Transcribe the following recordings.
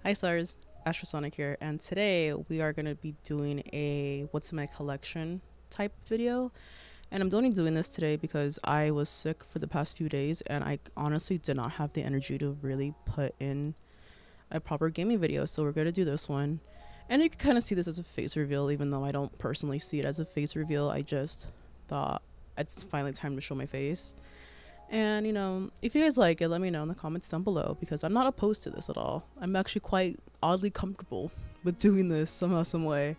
Hi stars, Astrosonic here, and today we are going to be doing a what's in my collection type video. And I'm only doing this today because I was sick for the past few days and I honestly did not have the energy to really put in a proper gaming video. So we're going to do this one. And you can kind of see this as a face reveal, even though I don't personally see it as a face reveal. I just thought it's finally time to show my face. And, you know, if you guys like it, let me know in the comments down below because I'm not opposed to this at all. I'm actually quite oddly comfortable with doing this somehow, some way.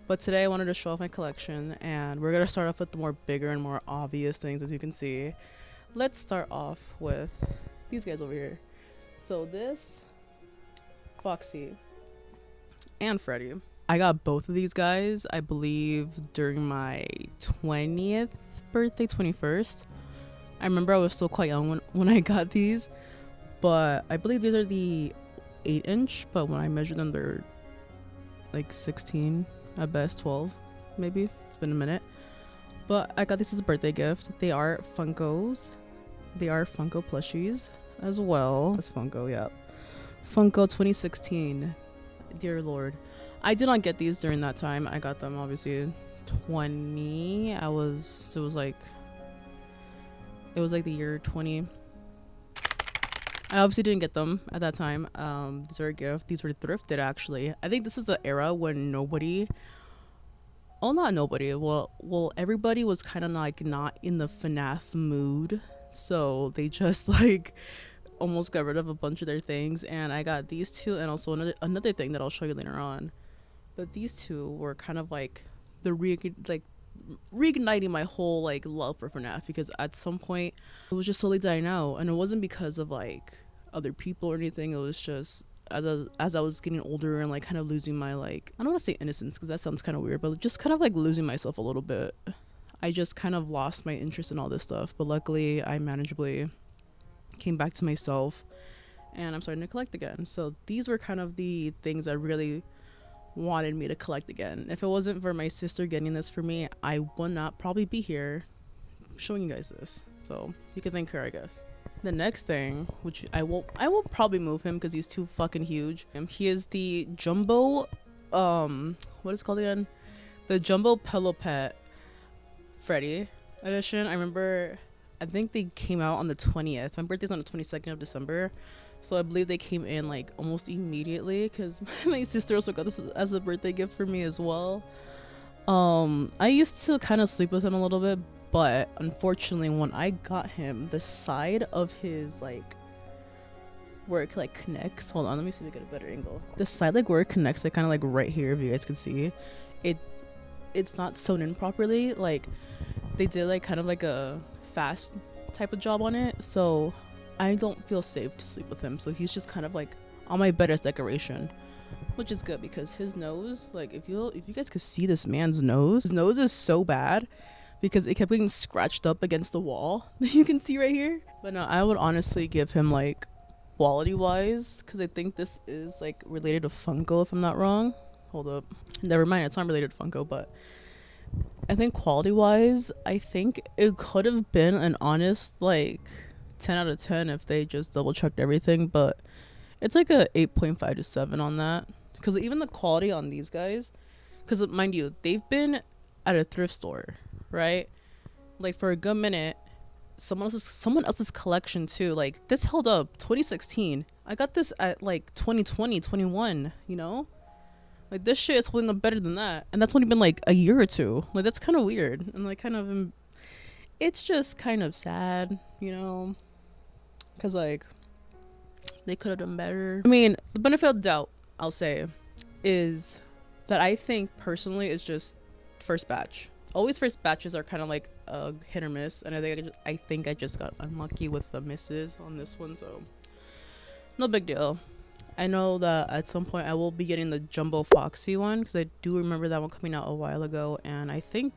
But today I wanted to show off my collection and we're going to start off with the more bigger and more obvious things, as you can see. Let's start off with these guys over here. So this, Foxy and Freddy. I got both of these guys, I believe, during my 20th birthday, 21st. I remember I was still quite young when I got these, but I believe these are the 8-inch, but when I measured them, they're like 16 at best, 12 maybe. It's been a minute. But I got this as a birthday gift. They are Funkos. They are Funko plushies as well. That's Funko, yeah. Funko 2016. Dear Lord. I did not get these during that time. I got them obviously 20. It was like the year 20. I obviously didn't get them at that time. These are a gift. These were thrifted actually. I think this is the era when everybody was kind of like not in the Fnaf mood. So they just like almost got rid of a bunch of their things. And I got these two and also another thing that I'll show you later on. But these two were kind of like reigniting my whole like love for Fnaf, because at some point it was just slowly dying out, and it wasn't because of like other people or anything. It was just as I was getting older and like kind of losing my, like, I don't want to say innocence because that sounds kind of weird, but just kind of like losing myself a little bit. I just kind of lost my interest in all this stuff, but luckily I manageably came back to myself and I'm starting to collect again. So these were kind of the things that really wanted me to collect again. If it wasn't for my sister getting this for me, I would not probably be here showing you guys this. So you can thank her, I guess. The next thing, which I won't probably move him because he's too fucking huge. He is the jumbo what is it called again? The jumbo pillow pet Freddy edition. I remember, I think they came out on the 20th. My birthday's on the 22nd of December. So I believe they came in like almost immediately because my sister also got this as a birthday gift for me as well. I used to kind of sleep with him a little bit, but unfortunately when I got him, the side of his like where it like connects, hold on, let me see if I get a better angle. The side like where it connects, like kind of like right here, if you guys can see it's not sewn in properly. Like they did like kind of like a fast type of job on it, so I don't feel safe to sleep with him. So he's just kind of like on my bed as decoration, which is good because his nose, like if you guys could see this man's nose, his nose is so bad because it kept getting scratched up against the wall that you can see right here. But no, I would honestly give him like quality wise, because I think this is like related to Funko if I'm not wrong. Hold up, never mind, it's not related to Funko, but I think quality wise, I think it could have been an honest like 10 out of 10 if they just double checked everything, but it's like a 8.5 to 7 on that, because even the quality on these guys, because mind you, they've been at a thrift store, right, like for a good minute. Someone else's collection too, like this held up 2016. I got this at like 2020, 21, you know, like this shit is holding up better than that, and that's only been like a year or two. Like that's kind of weird, and like kind of it's just kind of sad, you know, because like they could have done better. I mean, the benefit of the doubt, I'll say, is that I think personally it's just first batch. Always first batches are kind of like a hit or miss, and I think I just got unlucky with the misses on this one, so no big deal. I know that at some point I will be getting the Jumbo Foxy one because I do remember that one coming out a while ago, and I think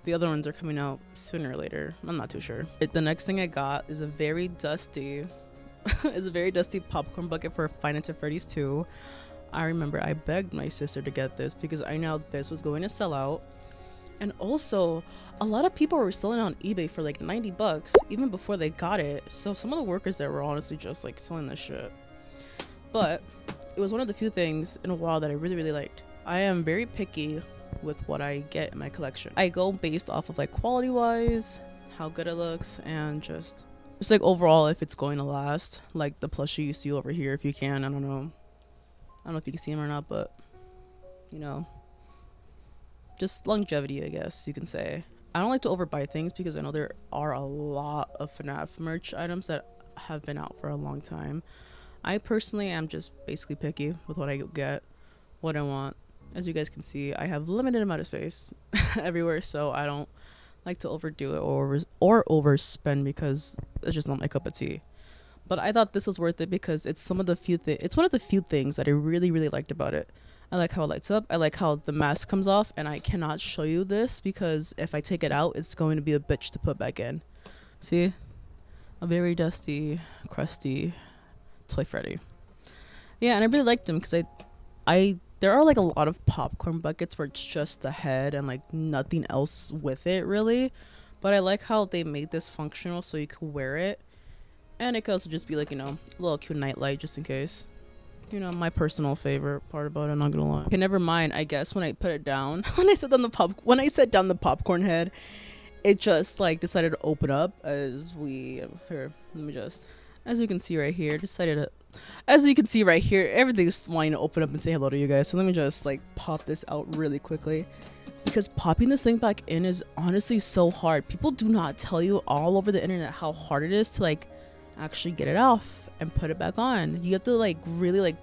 the other ones are coming out sooner or later. I'm not too sure. The next thing I got is a very dusty popcorn bucket for Five Nights at Freddy's 2. I remember I begged my sister to get this because I know this was going to sell out. And also, a lot of people were selling on eBay for like 90 bucks even before they got it. So some of the workers there were honestly just like selling this shit. But it was one of the few things in a while that I really, really liked. I am very picky with what I get in my collection. I go based off of like quality wise, how good it looks, and just like overall if it's going to last. Like the plushie you see over here, if you can, I don't know if you can see him or not, but you know, just longevity, I guess you can say. I don't like to overbuy things because I know there are a lot of FNAF merch items that have been out for a long time. I personally am just basically picky with what I get, what I want. As you guys can see, I have limited amount of space everywhere, so I don't like to overdo it or overspend because it's just not my cup of tea. But I thought this was worth it because it's one of the few things that I really, really liked about it. I like how it lights up. I like how the mask comes off, and I cannot show you this because if I take it out, it's going to be a bitch to put back in. See? A very dusty, crusty Toy Freddy. Yeah, and I really liked them because I there are like a lot of popcorn buckets where it's just the head and like nothing else with it really. But I like how they made this functional so you could wear it. And it could also just be like, you know, a little cute nightlight just in case. You know, my personal favorite part about it, I'm not gonna lie. Okay, never mind. I guess when I put it down, when I set down the popcorn head, it just like decided to open up as you can see right here, as you can see right here, everything's wanting to open up and say hello to you guys. So let me just like pop this out really quickly, because popping this thing back in is honestly so hard. People do not tell you all over the internet how hard it is to like actually get it off and put it back on. You have to like really like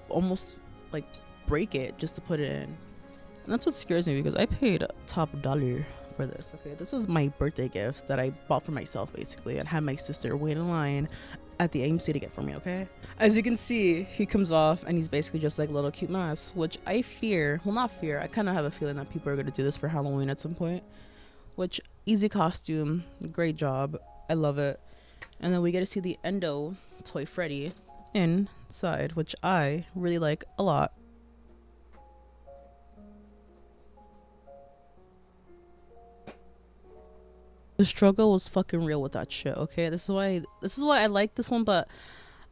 almost like break it just to put it in. And that's what scares me because I paid top dollar for this. Okay, this was my birthday gift that I bought for myself basically, and had my sister wait in line at the AMC to get for me. Okay, as you can see, he comes off and he's basically just like a little cute mask, which I kind of have a feeling that people are going to do this for Halloween at some point, which easy costume, great job, I love it. And then we get to see the Endo Toy Freddy inside, which I really like a lot. The struggle was fucking real with that shit, okay? This is why I like this one, but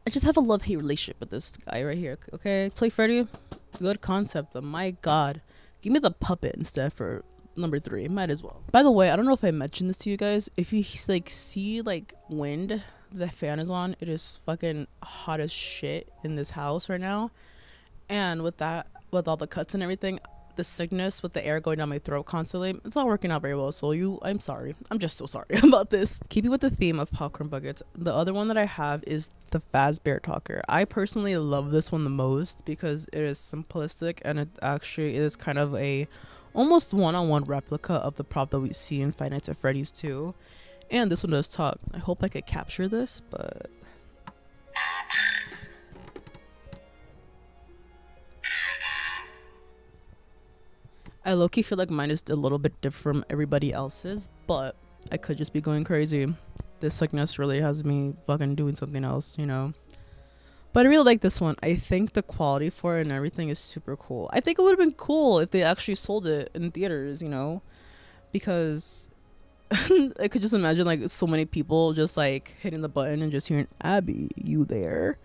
I just have a love-hate relationship with this guy right here, okay? Toy Freddy, good concept, but my god. Give me the puppet instead for number 3. Might as well. By the way, I don't know if I mentioned this to you guys. If you like see like wind, the fan is on. It is fucking hot as shit in this house right now. And with all the cuts and everything, the sickness with the air going down my throat constantly, it's not working out very well. So I'm sorry. I'm just so sorry about this. Keeping with the theme of popcorn buckets, the other one that I have is the Fazbear Talker. I personally love this one the most because it is simplistic and it actually is kind of a almost one-on-one replica of the prop that we see in Five Nights at Freddy's 2. And this one does talk. I hope I could capture this, but I low-key feel like mine is a little bit different from everybody else's, but I could just be going crazy. This sickness really has me fucking doing something else, you know? But I really like this one. I think the quality for it and everything is super cool. I think it would have been cool if they actually sold it in theaters, you know? Because I could just imagine like so many people just like hitting the button and just hearing, "Abby, you there?"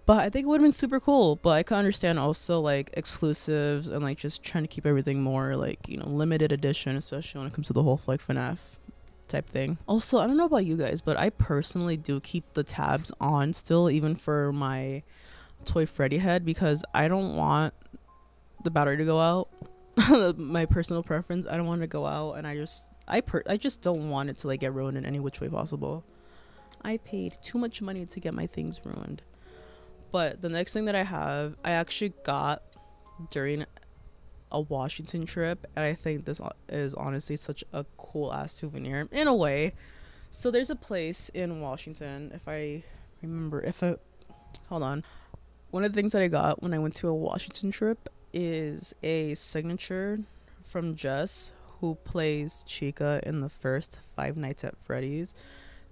But I think it would have been super cool. But I can understand also like exclusives and like just trying to keep everything more like, you know, limited edition, especially when it comes to the whole like FNAF type thing. Also, I don't know about you guys, but I personally do keep the tabs on still, even for my Toy Freddy head, because I don't want the battery to go out. My personal preference, I don't want it to go out, and I just don't want it to like get ruined in any which way possible. I paid too much money to get my things ruined. But the next thing that I actually got during a Washington trip, and I think this is honestly such a cool ass souvenir in a way. So there's a place in Washington, hold on. One of the things that I got when I went to a Washington trip is a signature from Jess, who plays Chica in the first Five Nights at Freddy's.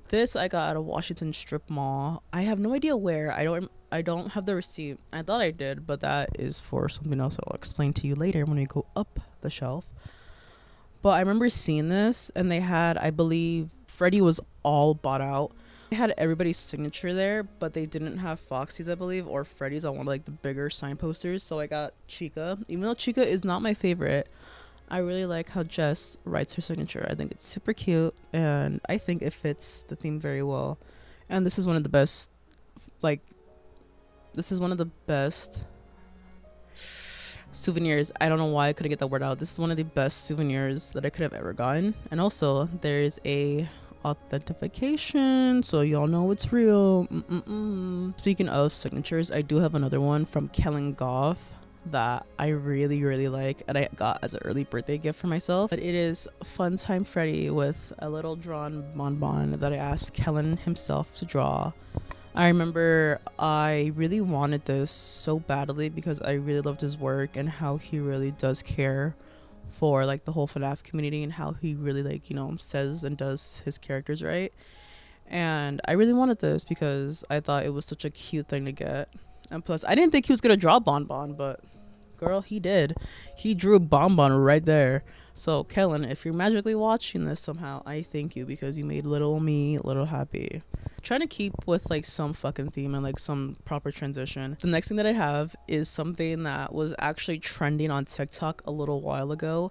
This I got at a Washington strip mall. I have no idea where. I don't have the receipt. I thought I did, but that is for something else I'll explain to you later when we go up the shelf. But I remember seeing this, and they had, I believe, Freddy was all bought out. They had everybody's signature there, but they didn't have Foxy's, I believe, or Freddy's on one of like the bigger sign posters. So I got Chica. Even though Chica is not my favorite, I really like how Jess writes her signature. I think it's super cute, and I think it fits the theme very well. And this is one of the best, like, this is one of the best souvenirs. I don't know why I couldn't get that word out. This is one of the best souvenirs that I could have ever gotten. And also, there's a authentication, so y'all know it's real. Speaking of signatures, I do have another one from Kellen Goff that I really like, and I got as an early birthday gift for myself. But it is Fun Time Freddy with a little drawn bonbon that I asked Kellen himself to draw. I remember I really wanted this so badly because I really loved his work and how he really does care for like the whole Fnaf community and how he really like, you know, says and does his characters right. And I really wanted this because I thought it was such a cute thing to get. And plus, I didn't think he was gonna draw Bonbon, but girl, he did. He drew Bonbon right there. So Kellen, if you're magically watching this somehow, I thank you because you made little me little happy. Trying to keep with like some fucking theme and like some proper transition. The next thing that I have is something that was actually trending on TikTok a little while ago.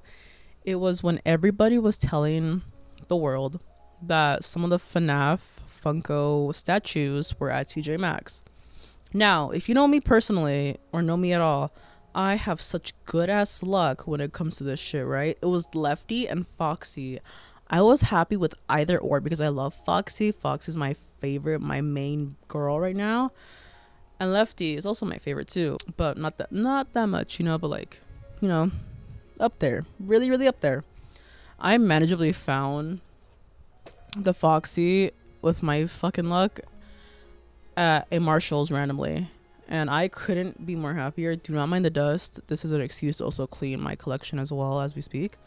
It was when everybody was telling the world that some of the FNAF Funko statues were at TJ Maxx. Now, if you know me personally or know me at all, I have such good ass luck when it comes to this shit, right? It was Lefty and Foxy. I was happy with either or because I love Foxy. Foxy's my favorite, my main girl right now. And Lefty is also my favorite too, but not that much, you know, but like, you know, up there. Really up there. I manageably found the Foxy with my fucking luck at a Marshall's randomly, and I couldn't be more happier. Do not mind the dust. This is an excuse to also clean my collection as well as we speak.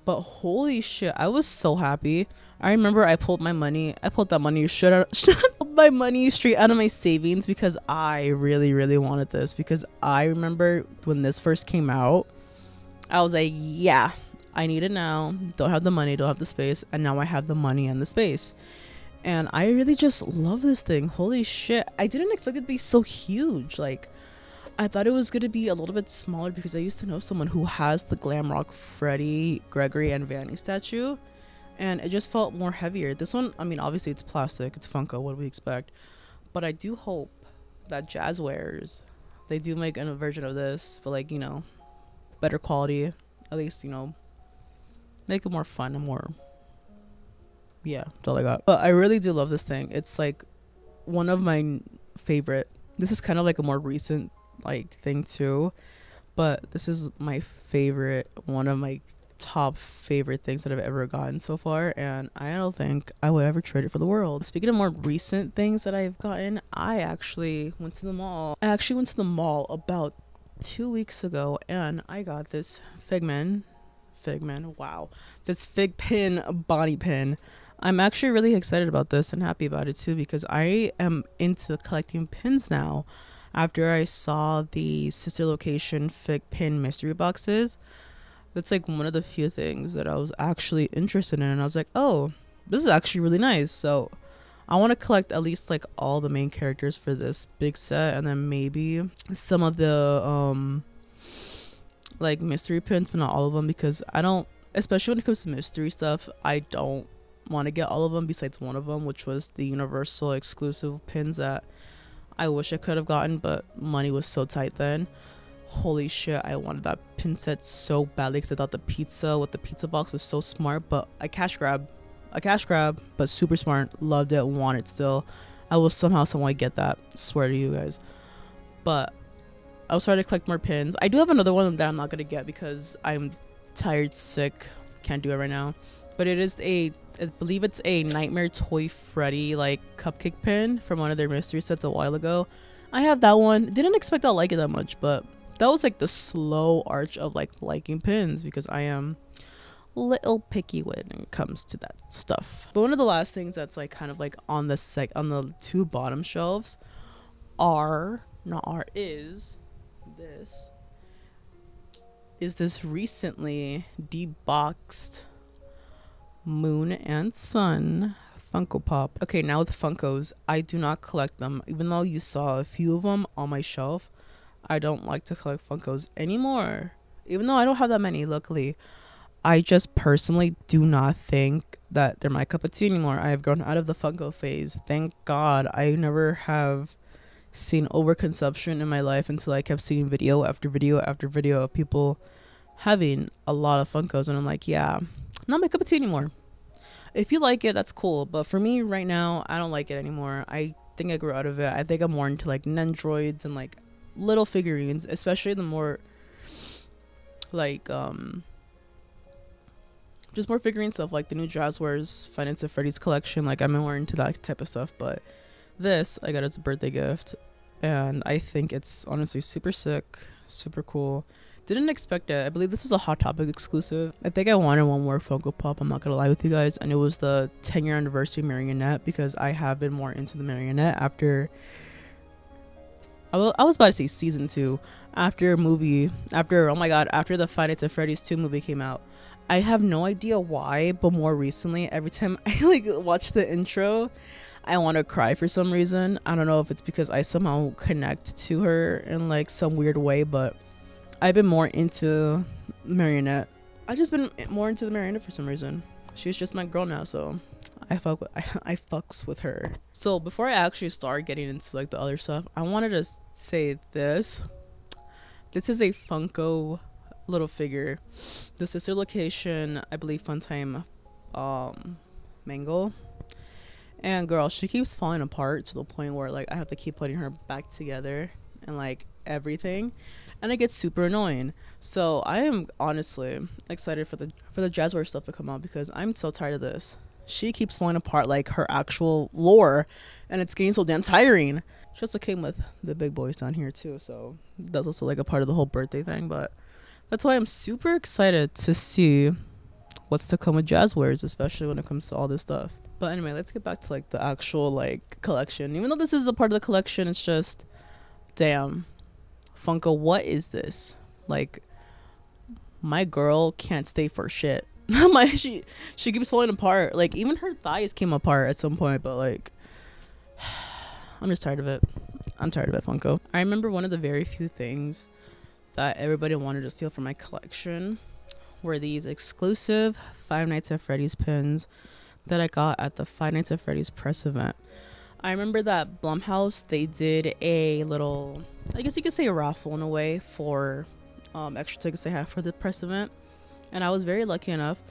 But holy shit, I was so happy. I remember I pulled that money my money straight out of my savings because I really wanted this. Because I remember when this first came out, I was like, yeah, I need it now. Don't have the money, don't have the space, and now I have the money and the space. And I really just love this thing. Holy shit. I didn't expect it to be so huge. Like, I thought it was going to be a little bit smaller because I used to know someone who has the Glam Rock Freddy, Gregory, and Vanny statue. And it just felt more heavier. This one, I mean, obviously it's plastic. It's Funko. What do we expect? But I do hope that Jazzwares, they do make a version of this for, like, you know, better quality. At least, you know, make it more fun and more... yeah, that's all I got. But I really do love this thing. It's like one of my favorite. This is kind of like a more recent like thing too, but this is my favorite, one of my top favorite things that I've ever gotten so far, and I don't think I will ever trade it for the world. Speaking of more recent things that I've gotten, I actually went to the mall. About 2 weeks ago, and I got this Figman, wow, this Fig Pin Bonnie pin. I'm actually really excited about this and happy about it too because I am into collecting pins now after I saw the Sister Location Fig Pin mystery boxes. That's like one of the few things that I was actually interested in, and I was like, oh, this is actually really nice. So I want to collect at least like all the main characters for this big set, and then maybe some of the like mystery pins, but not all of them, because I don't, especially when it comes to mystery stuff, I don't want to get all of them besides one of them, which was the Universal exclusive pins that I wish I could have gotten, but money was so tight then. Holy shit, I wanted that pin set so badly because I thought the pizza with the pizza box was so smart, but a cash grab, but super smart. Loved it, want it still. I will somehow, some way get that, swear to you guys. But I was starting to collect more pins. I do have another one that I'm not gonna get because I'm tired, sick, can't do it right now. But it is I believe it's a Nightmare Toy Freddy like cupcake pin from one of their mystery sets a while ago. I have that one. Didn't expect I'll like it that much, but that was like the slow arch of like liking pins because I am little picky when it comes to that stuff. But one of the last things that's like kind of like on the two bottom shelves is this recently deboxed Moon and Sun Funko Pop. Okay, now with Funkos, I do not collect them. Even though you saw a few of them on my shelf, I don't like to collect Funkos anymore. Even though I don't have that many, luckily. I just personally do not think that they're my cup of tea anymore. I have grown out of the Funko phase. Thank God I never have seen overconsumption in my life until I kept seeing video after video after video of people having a lot of Funkos. And I'm like, yeah, not my cup of tea anymore. If you like it, that's cool. But for me right now, I don't like it anymore. I think I grew out of it. I think I'm more into like Nendroids and like little figurines, especially the more like just more figurine stuff, like the new Jazzwares Five Nights at Freddy's collection. Like I'm more into that type of stuff. But this I got as a birthday gift, and I think it's honestly super sick, super cool. Didn't expect it. I believe this was a Hot Topic exclusive. I think I wanted one more Funko Pop, I'm not gonna lie with you guys, and it was the 10-year anniversary marionette, because I have been more into the marionette after I was about to say season 2, after oh my god, after the Five Nights at Freddy's 2 movie came out. I have no idea why, but more recently, every time I like watch the intro, I want to cry for some reason. I don't know if it's because I somehow connect to her in like some weird way, but I've been more into Marionette. I just been more into the Marionette for some reason. She's just my girl now, so I fucks with her. So before I actually start getting into like the other stuff, I wanted to say this. This is a Funko little figure. The sister location, I believe Funtime Mangle. And girl, she keeps falling apart to the point where like I have to keep putting her back together and like everything, and it gets super annoying. So I am honestly excited for the Jazzware stuff to come out, because I'm so tired of this. She keeps falling apart like her actual lore, and it's getting so damn tiring. She also came with the big boys down here too, so that's also like a part of the whole birthday thing. But that's why I'm super excited to see what's to come with Jazzwares, especially when it comes to all this stuff. But anyway, let's get back to like the actual like collection. Even though this is a part of the collection, it's just, damn, Funko, what is this? Like, my girl can't stay for shit. she keeps falling apart. Like even her thighs came apart at some point, but like I'm just tired of it. I'm tired of it, Funko. I remember one of the very few things that everybody wanted to steal from my collection were these exclusive Five Nights at Freddy's pins that I got at the Five Nights at Freddy's press event. I remember that Blumhouse, they did a little, I guess you could say a raffle in a way, for extra tickets they have for the press event, and I was very lucky enough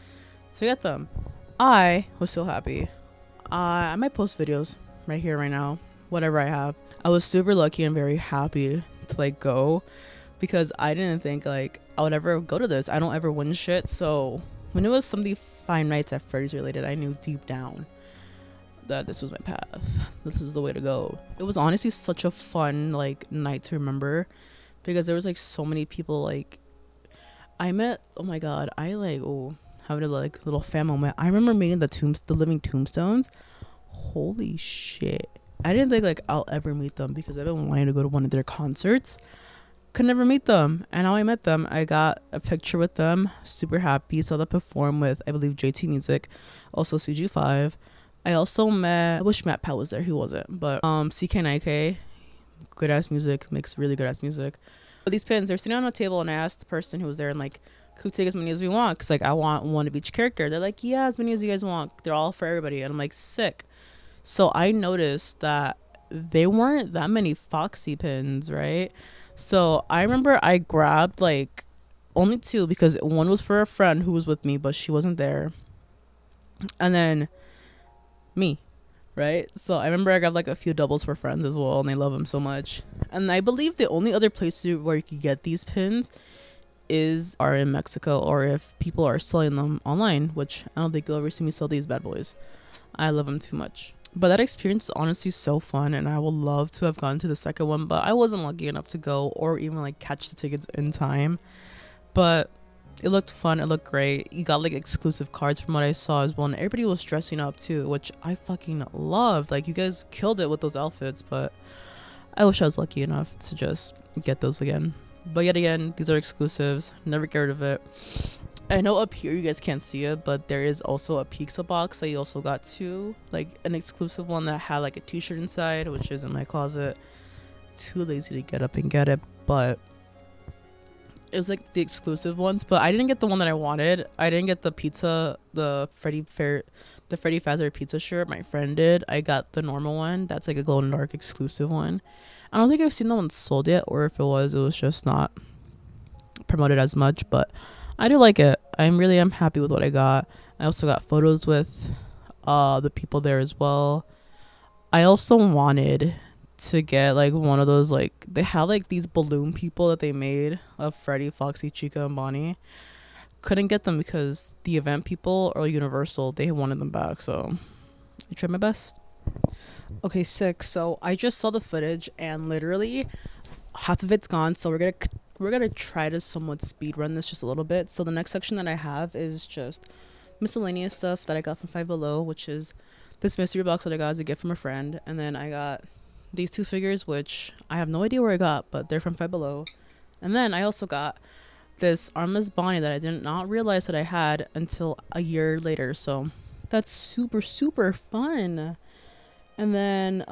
to get them. I was so happy. I might post videos right here right now, whatever I have. I was super lucky and very happy to like go, because I didn't think like I would ever go to this. I don't ever win shit, so when it was something Five Nights at Freddy's related, I knew deep down that this was my path. This was the way to go. It was honestly such a fun like night to remember, because there was like so many people like I met. Oh my god, I like having a like little fan moment. I remember meeting the living tombstones. Holy shit. I didn't think like I'll ever meet them, because I've been wanting to go to one of their concerts. Could never meet them, and now I met them. I got a picture with them, super happy. Saw them perform with, I believe, JT Music, also CG5. I also met, I wish Matt Pat was there, he wasn't, but CK9K, good ass music, makes really good ass music. But these pins, they're sitting on a table, and I asked the person who was there, and like, could we take as many as we want, because like I want one of each character. They're like, yeah, as many as you guys want, they're all for everybody. And I'm like, sick. So I noticed that they weren't that many Foxy pins, right? So I remember I grabbed like only 2, because one was for a friend who was with me, but she wasn't there, and then me, right? So I remember I grabbed like a few doubles for friends as well, and they love them so much. And I believe the only other place where you could get these pins are in Mexico, or if people are selling them online, which I don't think you'll ever see me sell these bad boys. I love them too much. But that experience is honestly so fun, and I would love to have gone to the second one, but I wasn't lucky enough to go or even like catch the tickets in time. But it looked fun, it looked great. You got like exclusive cards from what I saw as well, and everybody was dressing up too, which I fucking loved. Like you guys killed it with those outfits, but I wish I was lucky enough to just get those again. But yet again, these are exclusives, never get rid of it. I know up here you guys can't see it, but there is also a pizza box that you also got too, like an exclusive one that had like a t-shirt inside, which is in my closet. Too lazy to get up and get it, but it was like the exclusive ones. But I didn't get the one that I wanted. I didn't get the pizza, the Freddy Fazbear pizza shirt. My friend did. I got the normal one. That's like a glow in the dark exclusive one. I don't think I've seen that one sold yet, or if it was just not promoted as much. But I do like it. I'm happy with what I got. I also got photos with the people there as well. I also wanted to get like one of those, like they have like these balloon people that they made of Freddy, Foxy, Chica, and Bonnie. Couldn't get them because the event people or Universal, they wanted them back, so I tried my best. Okay, 6. So I just saw the footage and literally half of it's gone, so we're gonna try to somewhat speed run this just a little bit. So the next section that I have is just miscellaneous stuff that I got from Five Below, which is this mystery box that I got as a gift from a friend, and then I got these 2 figures, which I have no idea where I got, but they're from Five Below. And then I also got this armless Bonnie that I did not realize that I had until a year later, so that's super super fun. And then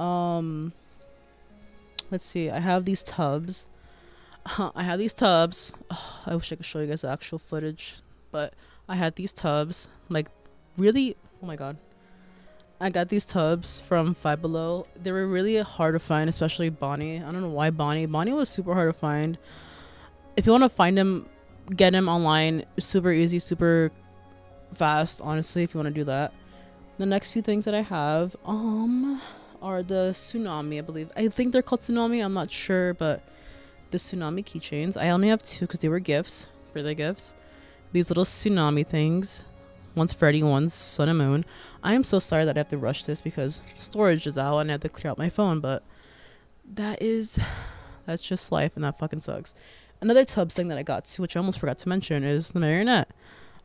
let's see, I have these tubs. I wish I could show you guys the actual footage, but I had these tubs, like really, oh my god, I got these tubs from Five Below. They were really hard to find, especially Bonnie. I don't know why Bonnie was super hard to find. If you want to find him, get him online, super easy, super fast, honestly, if you want to do that. The next few things that I have are the Tsunami, I believe. I think they're called Tsunami, I'm not sure, but the Tsunami keychains. I only have 2 because they were gifts, birthday gifts. These little Tsunami things. One's Freddy, one's Sun and Moon. I am so sorry that I have to rush this because storage is out and I have to clear out my phone, but that's just life, and that fucking sucks. Another Tubbs thing that I got to, which I almost forgot to mention, is the marionette.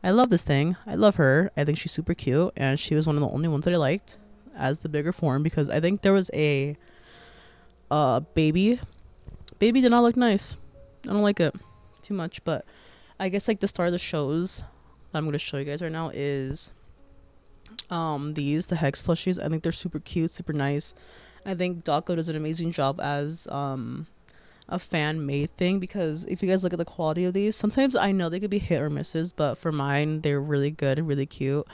I love this thing. I love her. I think she's super cute, and she was one of the only ones that I liked as the bigger form, because I think there was a baby. Baby did not look nice. I don't like it too much, but I guess like the start of the shows that I'm going to show you guys right now is the Hex plushies. I think they're super cute, super nice. I think Daco does an amazing job as a fan made thing, because if you guys look at the quality of these, sometimes I know they could be hit or misses, but for mine they're really good and really cute.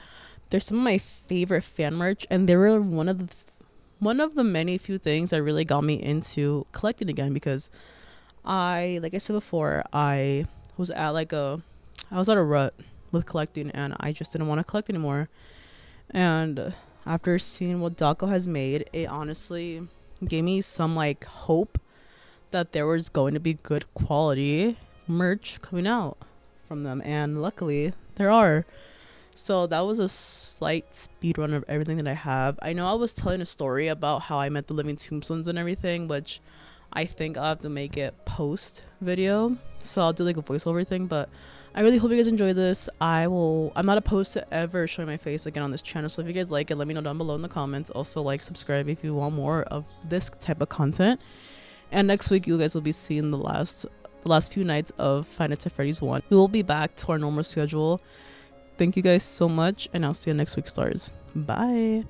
They're some of my favorite fan merch, and they were one of the many few things that really got me into collecting again, because like I said before, I was at a rut with collecting, and I just didn't want to collect anymore. And after seeing what Daco has made, it honestly gave me some like hope that there was going to be good quality merch coming out from them, and luckily there are. So that was a slight speed run of everything that I have. I know I was telling a story about how I met the living tombstones and everything, which I think I'll have to make it post video, so I'll do like a voiceover thing. But I really hope you guys enjoy this. I'm not opposed to ever showing my face again on this channel, so if you guys like it, let me know down below in the comments. Also, like, subscribe if you want more of this type of content. And next week you guys will be seeing the last few nights of Five Nights at Freddy's 1. We will be back to our normal schedule. Thank you guys so much, and I'll see you next week, stars. Bye.